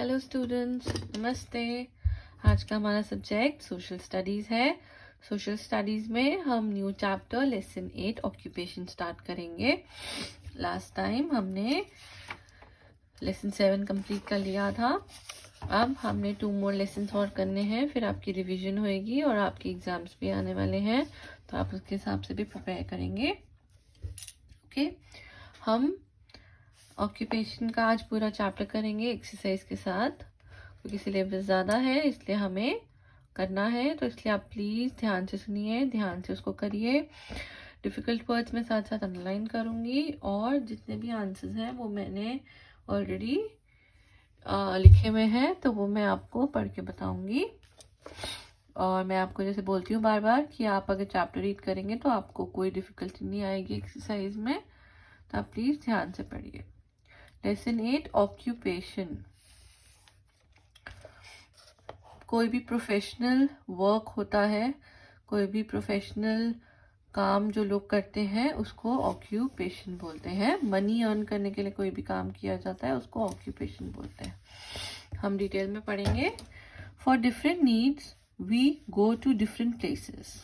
Hello students, नमस्ते। आज का हमारा सब्जेक्ट सोशल स्टडीज़ है। सोशल स्टडीज़ में हम new chapter lesson 8 occupation start करेंगे। लास्ट टाइम हमने लेसन 7 कंप्लीट कर लिया था। अब हमने 2 मोर लेसन और करने हैं, फिर आपकी रिवीजन होएगी और आपके एग्ज़ाम्स भी आने वाले हैं, तो आप उसके हिसाब से भी प्रिपेयर करेंगे। ओके, हम ऑक्यूपेशन का आज पूरा चैप्टर करेंगे एक्सरसाइज के साथ, क्योंकि सिलेबस ज़्यादा है इसलिए हमें करना है। तो इसलिए आप प्लीज़ ध्यान से सुनिए, ध्यान से उसको करिए। डिफ़िकल्ट वर्ड्स में साथ साथ अंडरलाइन करूँगी और जितने भी आंसर्स हैं वो मैंने ऑलरेडी लिखे हुए हैं, तो वो मैं आपको पढ़ के बताऊँगी। और मैं आपको जैसे बोलती हूँ बार बार कि आप अगर चैप्टर रीड करेंगे तो आपको कोई डिफ़िकल्टी नहीं आएगी एक्सरसाइज में, तो आप प्लीज़ ध्यान से पढ़िए। Lesson 8 occupation. कोई भी प्रोफेशनल वर्क होता है, कोई भी प्रोफेशनल काम जो लोग करते हैं उसको ऑक्यूपेशन बोलते हैं। मनी अर्न करने के लिए कोई भी काम किया जाता है उसको ऑक्यूपेशन बोलते हैं। हम डिटेल में पढ़ेंगे। For different needs we go to different places.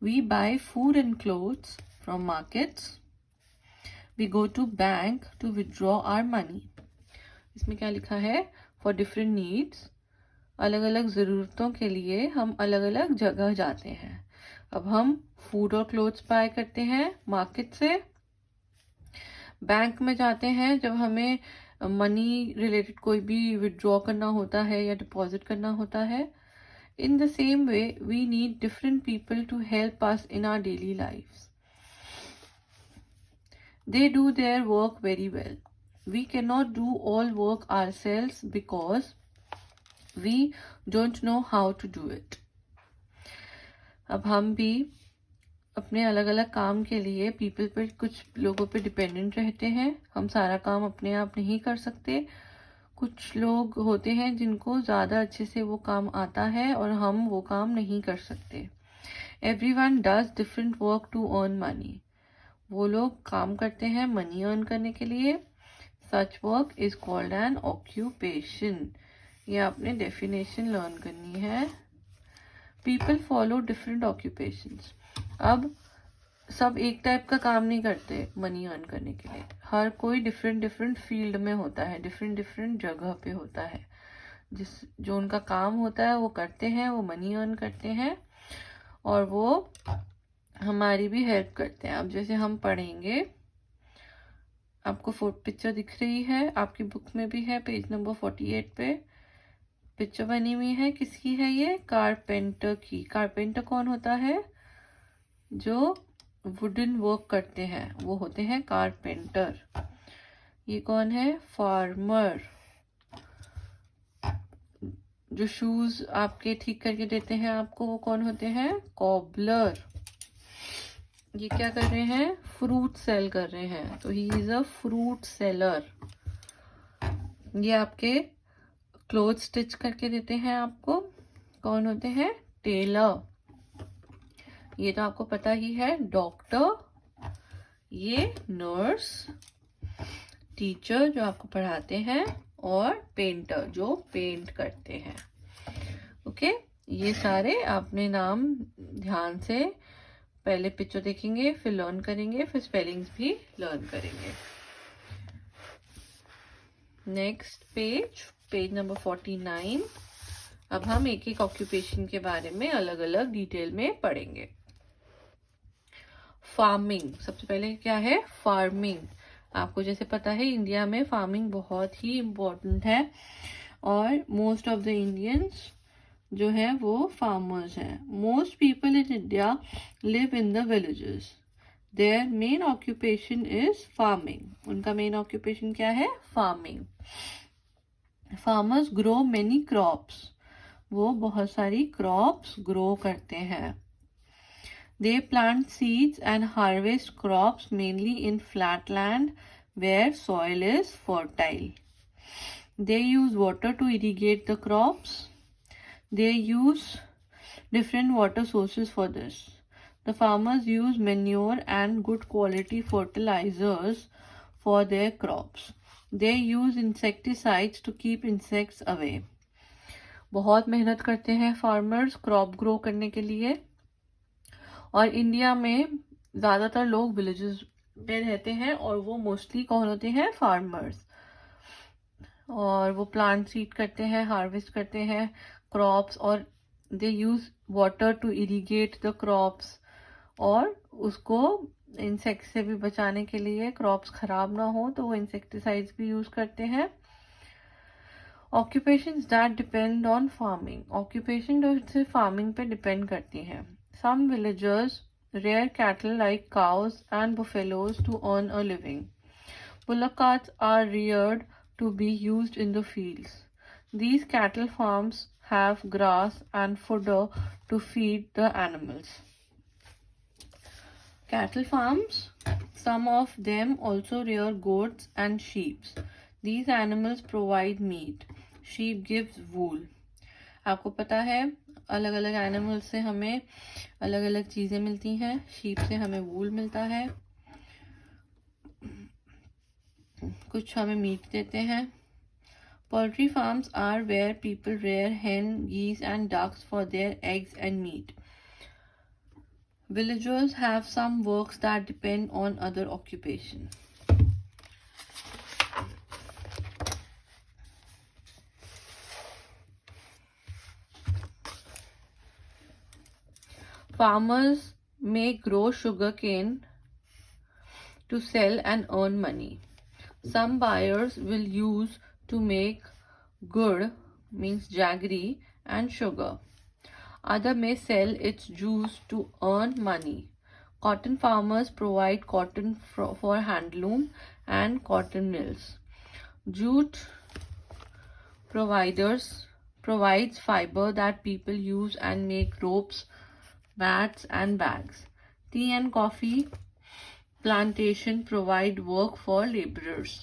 We buy food and clothes from markets. We go to bank to withdraw our money. इसमें क्या लिखा है? For different needs, अलग अलग ज़रूरतों के लिए हम अलग अलग जगह जाते हैं। अब हम फूड और क्लोथ्स बाय करते हैं मार्केट से। बैंक में जाते हैं जब हमें मनी रिलेटेड कोई भी विड्रॉ करना होता है या डिपॉजिट करना होता है। In the same way, we need different people to help us in our daily lives. They do their work very well. We cannot do all work ourselves because we don't know how to do it. अब हम भी अपने अलग अलग काम के लिए people पर, कुछ लोगों पे डिपेंडेंट रहते हैं। हम सारा काम अपने आप नहीं कर सकते। कुछ लोग होते हैं जिनको ज़्यादा अच्छे से वो काम आता है और हम वो काम नहीं कर सकते। Everyone does different work to earn money. वो लोग काम करते हैं मनी अर्न करने के लिए। Such work is called N occupation. ये आपने डेफिनेशन लर्न करनी है। People follow different occupations. अब सब एक टाइप का काम नहीं करते मनी अर्न करने के लिए। हर कोई डिफरेंट डिफरेंट फील्ड में होता है, डिफरेंट डिफरेंट जगह पे होता है। जो उनका काम होता है वो करते हैं, वो मनी अर्न करते हैं और वो हमारी भी हेल्प करते हैं। अब जैसे हम पढ़ेंगे, आपको पिक्चर दिख रही है, आपकी बुक में भी है, पेज नंबर 48 पे पिक्चर बनी हुई है। किसकी है ये? कारपेंटर की। कारपेंटर कौन होता है? जो वुडन वर्क करते हैं वो होते हैं कारपेंटर। ये कौन है? फार्मर। जो शूज आपके ठीक करके देते हैं आपको, वो कौन होते हैं? कॉबलर। ये क्या कर रहे हैं? फ्रूट सेल कर रहे हैं, तो he is a fruit seller. ये आपके क्लोथ स्टिच करके देते हैं आपको, कौन होते हैं? टेलर। ये तो आपको पता ही है, डॉक्टर। ये नर्स, टीचर जो आपको पढ़ाते हैं, और पेंटर जो पेंट करते हैं। ओके, ये सारे आपने नाम ध्यान से पहले पिक्चर देखेंगे, फिर लर्न करेंगे, फिर स्पेलिंग्स भी लर्न करेंगे। Next page number 49। अब हम एक एक ऑक्यूपेशन के बारे में अलग अलग डिटेल में पढ़ेंगे। फार्मिंग, सबसे पहले क्या है? फार्मिंग। आपको जैसे पता है इंडिया में फार्मिंग बहुत ही इम्पोर्टेंट है और मोस्ट ऑफ द इंडियंस जो है वो फार्मर्स हैं। Most people in India live in the villages. Their main occupation is farming. उनका मेन ऑक्यूपेशन क्या है? Farming. Farmers grow many crops. वो बहुत सारी क्रॉप्स ग्रो करते हैं। They plant seeds and harvest crops mainly in flat land where soil is fertile. They use water to irrigate the crops. They use different water sources for this. The farmers use manure and good quality fertilizers for their crops. They use insecticides to keep insects away. बहुत मेहनत करते हैं farmers crop grow करने के लिए। और India में ज़्यादातर लोग विलेजेस में रहते हैं और वो मोस्टली कौन होते हैं? फार्मर्स। और वो प्लांट सीड करते हैं, हार्वेस्ट करते हैं क्रॉप्स, और they use water to irrigate the crops, और उसको इंसेक्ट से भी बचाने के लिए, क्रॉप्स खराब ना हो तो वो इंसेक्टिसाइड्स भी यूज करते हैं। Occupations that depend on farming, occupation जो सिर्फ फार्मिंग पे डिपेंड करती हैं। सम villagers rear cattle like cows and buffaloes to earn a living. Bullock carts are reared to be used in the fields. These cattle farms have grass and fodder to feed the animals. Cattle farms, some of them also rear goats and sheep. These animals provide meat. Sheep gives wool. आपको पता है अलग अलग animal से हमें अलग अलग चीजें मिलती हैं। शीप से हमें वूल मिलता है, कुछ हमें मीट देते हैं। Poultry farms are where people rear hen, geese and ducks for their eggs and meat. Villagers have some works that depend on other occupation. Farmers may grow sugarcane to sell and earn money. Some buyers will use to make gur, means jaggery, and sugar. Other may sell its juice to earn money. Cotton farmers provide cotton for handloom and cotton mills. Jute provides fiber that people use and make ropes, mats and bags. Tea and coffee plantation provide work for laborers.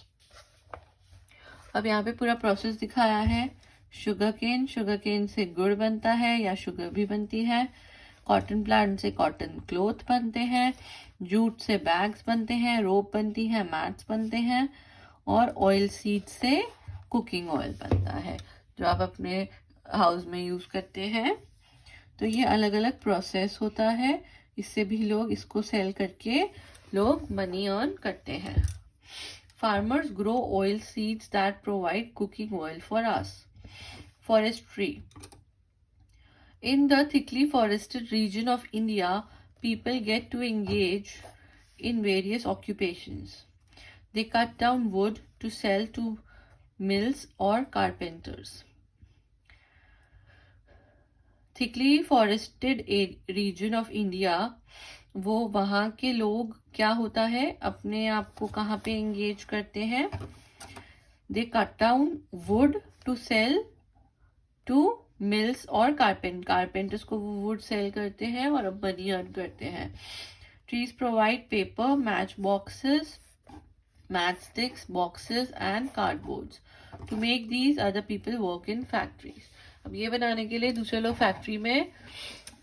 अब यहाँ पे पूरा process दिखाया है। Sugar cane से गुड़ बनता है या शुगर भी बनती है। कॉटन प्लांट से कॉटन क्लोथ बनते हैं। जूट से बैग्स बनते हैं, रोप बनती है, मैट्स बनते हैं। और ऑयल सीड से कुकिंग ऑयल बनता है जो आप अपने हाउस में यूज करते हैं। तो ये अलग अलग प्रोसेस होता है, इससे भी लोग इसको सेल करके लोग मनी अर्न करते हैं। Farmers grow oil seeds that provide cooking oil for us. Forestry, in the thickly forested region of India, people get to engage in various occupations. They cut down wood to sell to mills or carpenters. Thickly forested region of India, वो वहाँ के लोग क्या होता है अपने आप को कहाँ पे एंगेज करते हैं? They cut down wood to sell to mills और कारपेंटर्स को वो वुड सेल करते हैं और अब मनी अर्न करते हैं। Trees provide paper, matchboxes, matchsticks, boxes and cardboards. To make these other people work in factories. अब ये बनाने के लिए दूसरे लोग फैक्ट्री में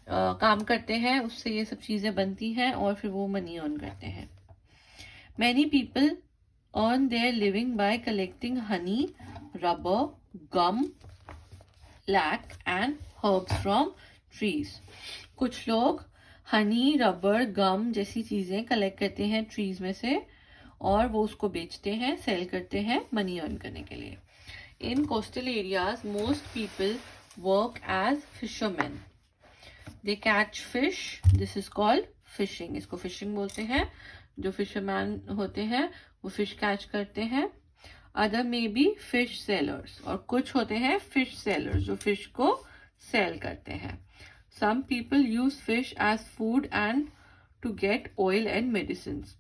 काम करते हैं, उससे ये सब चीजें बनती हैं और फिर वो मनी अर्न करते हैं। Many people earn their living by collecting honey, rubber, gum, lac and herbs from trees. कुछ लोग हनी, रबर, गम जैसी चीजें कलेक्ट करते हैं ट्रीज में से और वो उसको बेचते हैं, सेल करते हैं मनी अर्न करने के लिए। In coastal areas, most people work as fishermen. They catch fish. This is called fishing. इसको fishing बोलते हैं। जो fisherman होते हैं वो fish catch करते हैं। Other may be fish sellers. और कुछ होते हैं fish sellers जो fish को sell करते हैं। Some people use fish as food and to get oil and medicines.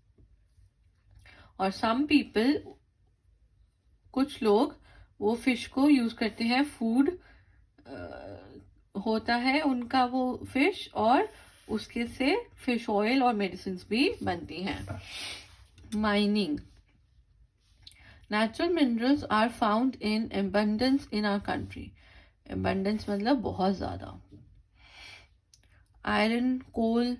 और some people, कुछ लोग वो फिश को यूज करते हैं, फूड होता है उनका वो फिश, और उसके से फिश ऑयल और मेडिसिन भी बनती हैं। Mining, natural minerals are found in abundance in our country. Abundance मतलब बहुत ज्यादा। Iron, coal,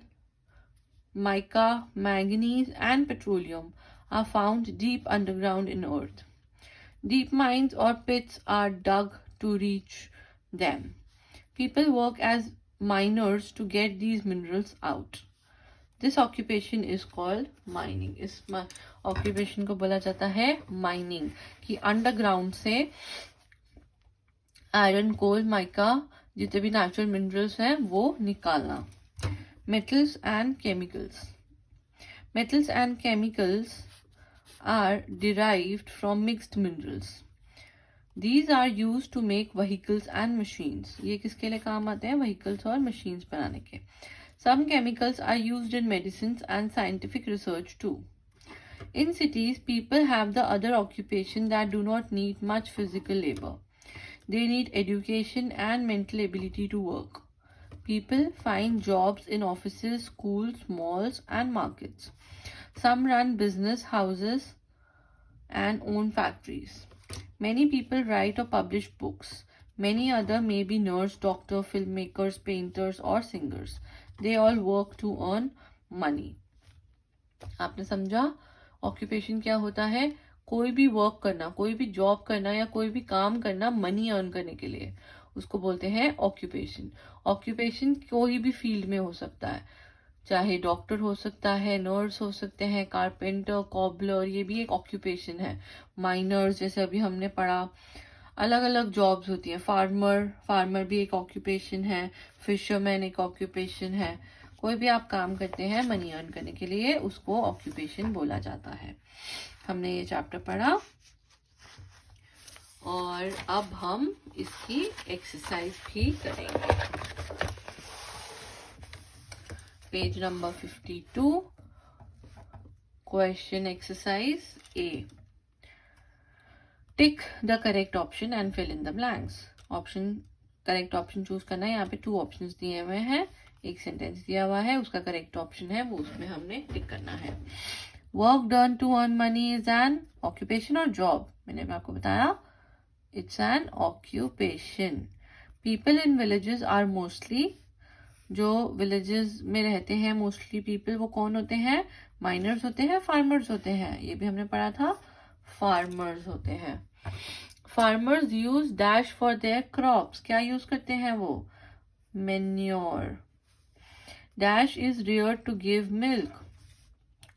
mica, manganese and petroleum are found deep underground in earth. Deep mines or pits are dug to reach them. People work as miners to get these minerals out. This occupation is called mining. इस occupation को बोला जाता है mining, कि underground से iron, कोल, mica, जितने भी natural minerals हैं वो निकालना. Metals and chemicals. Metals and chemicals are derived from mixed minerals. These are used to make vehicles and machines. ये किसके लिए काम आते हैं? Vehicles और machines बनाने के. Some chemicals are used in medicines and scientific research too. In cities, people have the other occupation that do not need much physical labor. They need education and mental ability to work. People find jobs in offices, schools, malls, and markets. Some run business houses and own factories. Many people write or publish books. Many other may be nurse, doctor, filmmakers, painters, or singers. They all work to earn money. आपने समझा occupation क्या होता है? कोई भी work करना, कोई भी जॉब करना या कोई भी काम करना मनी अर्न करने के लिए, उसको बोलते हैं ऑक्यूपेशन. ऑक्यूपेशन कोई भी फील्ड में हो सकता है, चाहे डॉक्टर हो सकता है, नर्स हो सकते हैं, कारपेंटर, कॉबलर, ये भी एक ऑक्यूपेशन है. माइनर्स जैसे अभी हमने पढ़ा, अलग अलग जॉब्स होती हैं. फार्मर भी एक ऑक्यूपेशन है. फिशरमैन एक ऑक्यूपेशन है. कोई भी आप काम करते हैं मनी अर्न करने के लिए, उसको ऑक्यूपेशन बोला जाता है. हमने ये चैप्टर पढ़ा और अब हम इसकी एक्सरसाइज भी करेंगे. Page number 52, question exercise A. Tick the correct option and fill in the blanks. Correct option choose करना है. यहाँ पे 2 ऑप्शंस दिए हुए हैं, एक सेंटेंस दिया हुआ है, उसका करेक्ट ऑप्शन है वो, उसमें हमने टिक करना है. Work done to earn money is an occupation और जॉब. मैंने आपको बताया it's an occupation. People in villages are mostly, जो विलेजेस में रहते हैं मोस्टली पीपल, वो कौन होते हैं? माइनर्स होते हैं, फार्मर्स होते हैं. ये भी हमने पढ़ा था, फार्मर्स होते हैं. Farmers use dash for their crops. क्या यूज करते हैं वो? Manure. Dash is rear to give milk.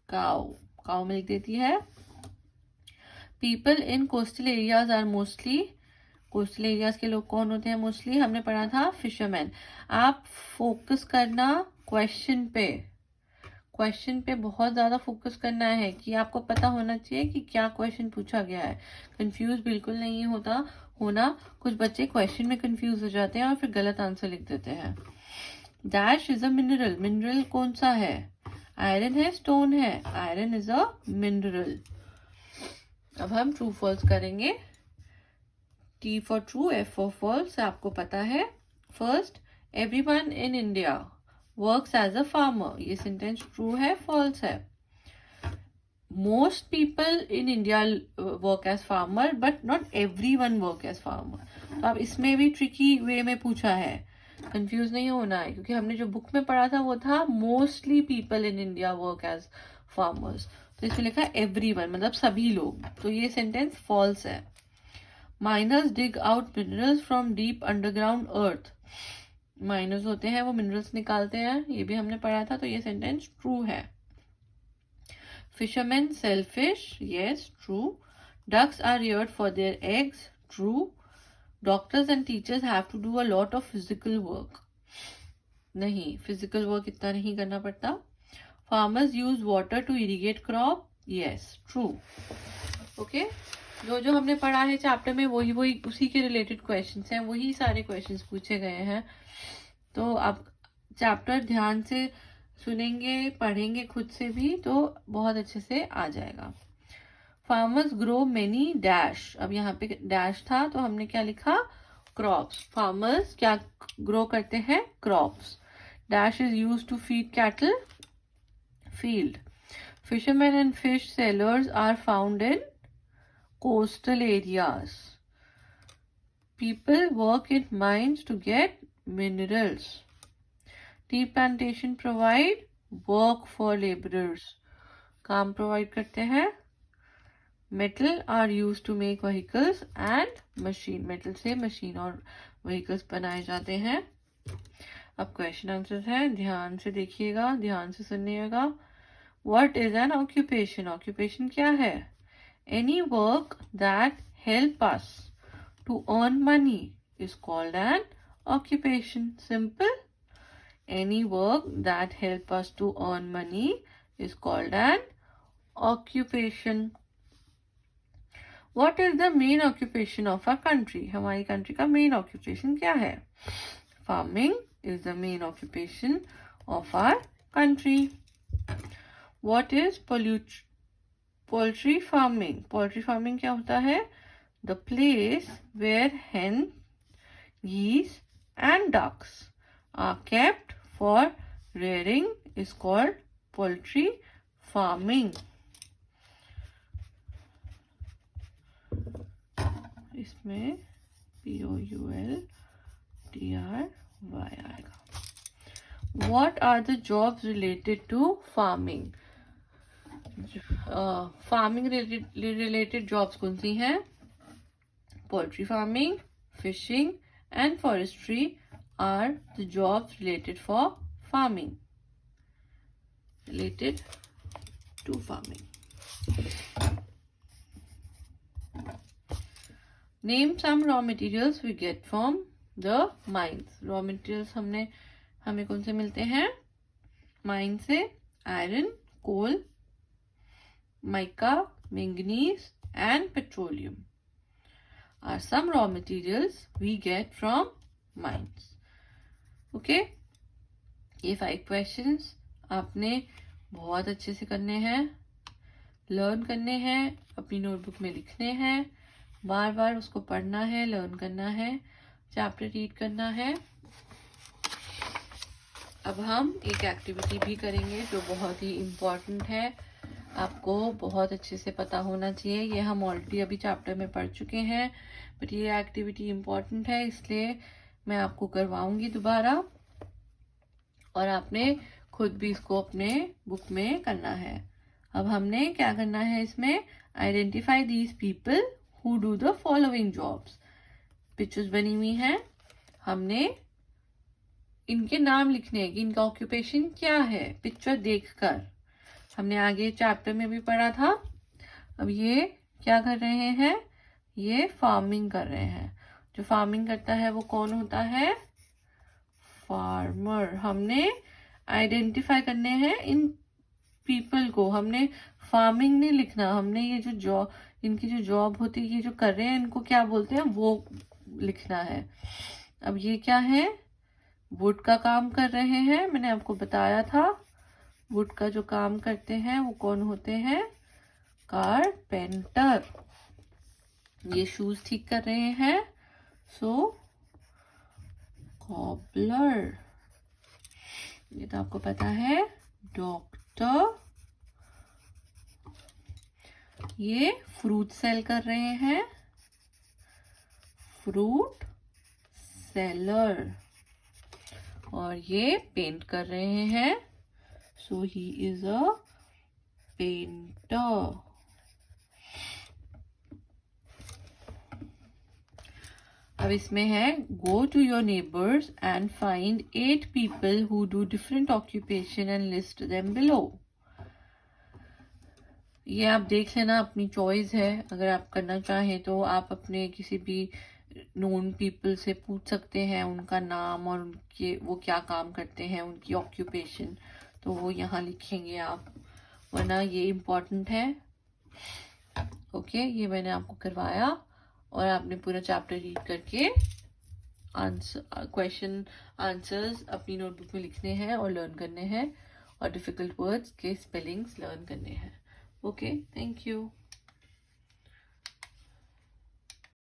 Cow milk देती है. People in coastal areas are mostly, coastal areas के लोग कौन होते हैं मोस्टली? हमने पढ़ा था फिशरमैन. आप फोकस करना क्वेश्चन पे, क्वेश्चन पे बहुत ज्यादा फोकस करना है कि आपको पता होना चाहिए कि क्या क्वेश्चन पूछा गया है. कंफ्यूज बिल्कुल नहीं होना. कुछ बच्चे क्वेश्चन में कंफ्यूज हो जाते हैं और फिर गलत आंसर लिख देते हैं. Dash is a mineral. Mineral कौन सा है? आयरन है, स्टोन है? Iron is a mineral. अब हम ट्रू फॉल्स करेंगे. T for true, F for false आपको पता है. First, everyone in India works as a farmer. ये सेंटेंस ट्रू है, फॉल्स है? Most people in India work as farmer, but not everyone work as farmer. तो अब इसमें भी ट्रिकी वे में पूछा है, कंफ्यूज नहीं होना है, क्योंकि हमने जो बुक में पढ़ा था वो था mostly people in India work as farmers. तो इसमें लिखा है एवरीवन, मतलब सभी लोग. तो ये सेंटेंस फॉल्स है. Miners dig out minerals from deep underground earth. Miners होते हैं वो मिनरल्स निकालते हैं, ये भी हमने पढ़ा था. तो ये सेंटेंस ट्रू है. Fisherman sell fish. Yes, true. Ducks are reared for their eggs. True. Doctors and teachers have to do a lot of physical work. नहीं, फिजिकल वर्क इतना नहीं करना पड़ता. Farmers use water to irrigate crop. Yes, true. Okay, जो हमने पढ़ा है chapter में वही उसी के रिलेटेड क्वेश्चंस हैं, वही सारे क्वेश्चंस पूछे गए हैं. तो आप चैप्टर ध्यान से सुनेंगे, पढ़ेंगे खुद से भी, तो बहुत अच्छे से आ जाएगा. Farmers grow many dash. अब यहाँ पे डैश था तो हमने क्या लिखा? क्रॉप्स. फार्मर्स क्या ग्रो करते हैं? Crops. Dash is use to feed cattle. Field. Fisherman and fish sellers are found in coastal areas. People work in mines to get minerals. Tea plantation provide work for laborers. काम provide करते हैं metal are use to make vehicles and machine, metal से machine और vehicles बनाए जाते हैं। अब question answer है, ध्यान से देखिएगा, ध्यान से सुनिएगा। What is an occupation? Occupation क्या है? Any work that help us to earn money is called an occupation. Simple. Any work that help us to earn money is called an occupation. What is the main occupation of our country? हमारी country का main occupation क्या है? Farming is the main occupation of our country. What is poultry farming? Poultry farming क्या होता है? The place where hen, geese and ducks are kept for rearing is called poultry farming. इसमें POULTRY आएगा। What are the jobs related to farming? Farming related jobs कौन सी हैं? Poultry farming, fishing and forestry are the jobs related for farming, related to farming. Name some raw materials we get from the mines. Raw materials हमें कौन से मिलते हैं? Mine से iron, coal, mica, manganese and petroleum are some raw materials we get from mines. Okay, ये 5 questions आपने बहुत अच्छे से करने हैं, लर्न करने हैं, अपनी नोटबुक में लिखने हैं, बार बार उसको पढ़ना है, लर्न करना है, चैप्टर रीड करना है। अब हम एक एक्टिविटी भी करेंगे जो बहुत ही इम्पोर्टेंट है, आपको बहुत अच्छे से पता होना चाहिए। ये हम ऑलरेडी अभी चैप्टर में पढ़ चुके हैं, बट ये एक्टिविटी इम्पोर्टेंट है, इसलिए मैं आपको करवाऊंगी दोबारा, और आपने खुद भी इसको अपने बुक में करना है। अब हमने क्या करना है इसमें? Identify these people who do the following jobs. Pictures बनी हुई हैं, हमने इनके नाम लिखने हैं कि इनका ऑक्यूपेशन क्या है, पिक्चर देखकर। हमने आगे चैप्टर में भी पढ़ा था। अब ये क्या कर रहे हैं? ये फार्मिंग कर रहे हैं। जो फार्मिंग करता है वो कौन होता है? फार्मर। हमने आइडेंटिफाई करने हैं इन पीपल को, हमने फार्मिंग नहीं लिखना, हमने ये जो जॉब, इनकी जो जॉब होती है, ये जो कर रहे हैं, इनको क्या बोलते हैं वो लिखना है। अब ये क्या है? वुड का काम कर रहे हैं, मैंने आपको बताया था। वुड का जो काम करते हैं वो कौन होते हैं? कारपेंटर। ये शूज ठीक कर रहे हैं, सो कॉबलर। ये तो आपको पता है। डॉक्टर। ये फ्रूट सेल कर रहे हैं, फ्रूट सेलर। और ये पेंट कर रहे हैं, so he is a painter. अब इसमें है go to your neighbors and find 8 people who do different occupation and list them below. ये आप देख लेना, अपनी चॉइस है। अगर आप करना चाहें तो आप अपने किसी भी नोन पीपल से पूछ सकते हैं उनका नाम और उनके वो क्या काम करते हैं, उनकी ऑक्यूपेशन, तो वो यहाँ लिखेंगे आप, वरना ये इम्पोर्टेंट है। ओके, ये मैंने आपको करवाया और आपने पूरा चैप्टर रीड करके क्वेश्चन आंसर्स अपनी नोटबुक में लिखने हैं और लर्न करने हैं, और डिफिकल्ट वर्ड्स के स्पेलिंग्स लर्न करने हैं। Okay, thank you.